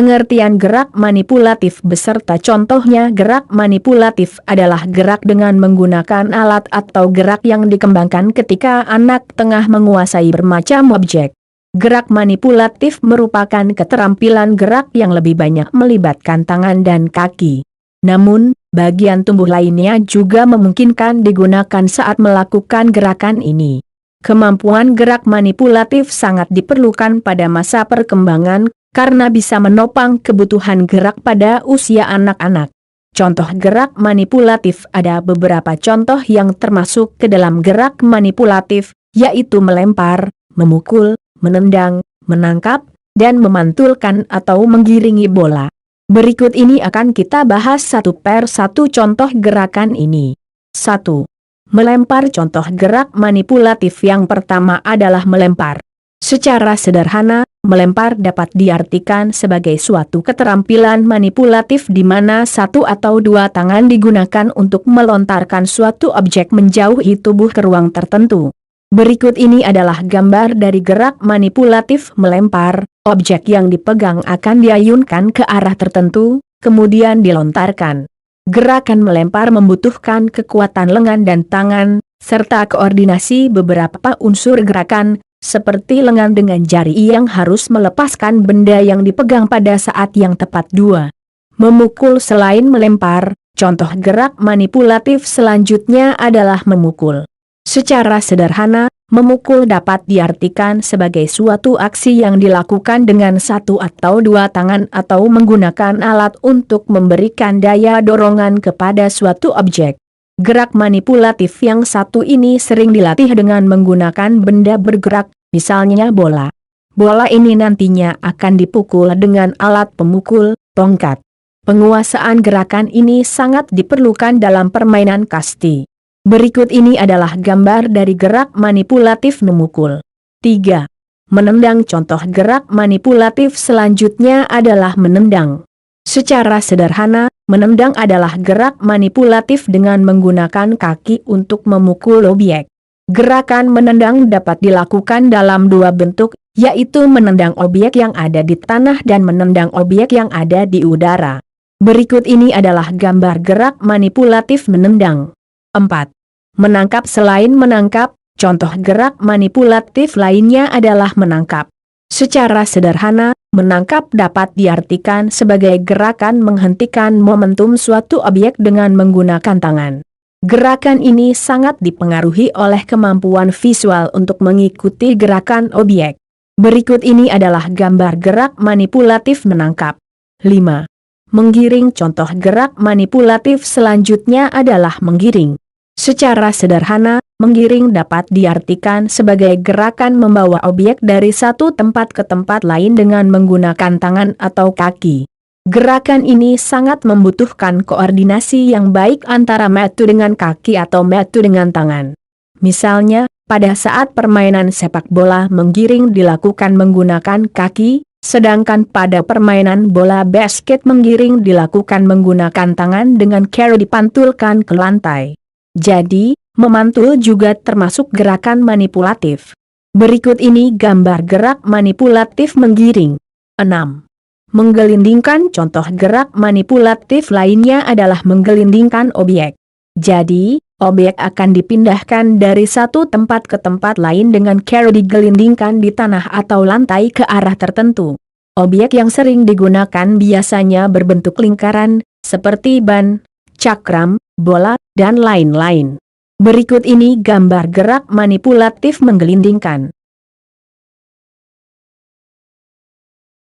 Pengertian gerak manipulatif beserta contohnya. Gerak manipulatif adalah gerak dengan menggunakan alat atau gerak yang dikembangkan ketika anak tengah menguasai bermacam objek. Gerak manipulatif merupakan keterampilan gerak yang lebih banyak melibatkan tangan dan kaki. Namun, bagian tubuh lainnya juga memungkinkan digunakan saat melakukan gerakan ini. Kemampuan gerak manipulatif sangat diperlukan pada masa perkembangan, karena bisa menopang kebutuhan gerak pada usia anak-anak. Contoh gerak manipulatif: ada beberapa contoh yang termasuk ke dalam gerak manipulatif, yaitu melempar, memukul, menendang, menangkap, dan memantulkan atau menggiringi bola. Berikut ini akan kita bahas satu per satu contoh gerakan ini. 1. Melempar. Contoh gerak manipulatif yang pertama adalah melempar. Secara sederhana, melempar dapat diartikan sebagai suatu keterampilan manipulatif di mana satu atau dua tangan digunakan untuk melontarkan suatu objek menjauhi tubuh ke ruang tertentu. Berikut ini adalah gambar dari gerak manipulatif melempar. Objek yang dipegang akan diayunkan ke arah tertentu, kemudian dilontarkan. Gerakan melempar membutuhkan kekuatan lengan dan tangan, serta koordinasi beberapa unsur gerakan, seperti lengan dengan jari yang harus melepaskan benda yang dipegang pada saat yang tepat. 2. Memukul. Selain melempar, contoh gerak manipulatif selanjutnya adalah memukul. Secara sederhana, memukul dapat diartikan sebagai suatu aksi yang dilakukan dengan satu atau dua tangan atau menggunakan alat untuk memberikan daya dorongan kepada suatu objek. Gerak manipulatif yang satu ini sering dilatih dengan menggunakan benda bergerak, misalnya bola. Bola ini nantinya akan dipukul dengan alat pemukul, tongkat. Penguasaan gerakan ini sangat diperlukan dalam permainan kasti. Berikut ini adalah gambar dari gerak manipulatif memukul. 3. Menendang. Contoh gerak manipulatif selanjutnya adalah menendang. Secara sederhana, menendang adalah gerak manipulatif dengan menggunakan kaki untuk memukul objek. Gerakan menendang dapat dilakukan dalam dua bentuk, yaitu menendang objek yang ada di tanah dan menendang objek yang ada di udara. Berikut ini adalah gambar gerak manipulatif menendang. 4. Menangkap. Selain menangkap, contoh gerak manipulatif lainnya adalah menangkap. Secara sederhana, menangkap dapat diartikan sebagai gerakan menghentikan momentum suatu objek dengan menggunakan tangan. Gerakan ini sangat dipengaruhi oleh kemampuan visual untuk mengikuti gerakan objek. Berikut ini adalah gambar gerak manipulatif menangkap. 5. Menggiring. Contoh gerak manipulatif selanjutnya adalah menggiring. Secara sederhana, menggiring dapat diartikan sebagai gerakan membawa objek dari satu tempat ke tempat lain dengan menggunakan tangan atau kaki. Gerakan ini sangat membutuhkan koordinasi yang baik antara mata dengan kaki atau mata dengan tangan. Misalnya, pada saat permainan sepak bola menggiring dilakukan menggunakan kaki, sedangkan pada permainan bola basket menggiring dilakukan menggunakan tangan dengan cara dipantulkan ke lantai. Jadi, memantul juga termasuk gerakan manipulatif. Berikut ini gambar gerak manipulatif menggiring. 6. Menggelindingkan. Contoh gerak manipulatif lainnya adalah menggelindingkan objek. Jadi, objek akan dipindahkan dari satu tempat ke tempat lain dengan cara digelindingkan di tanah atau lantai ke arah tertentu. Objek yang sering digunakan biasanya berbentuk lingkaran, seperti ban, cakram, bola, dan lain-lain. Berikut ini gambar gerak manipulatif menggelindingkan.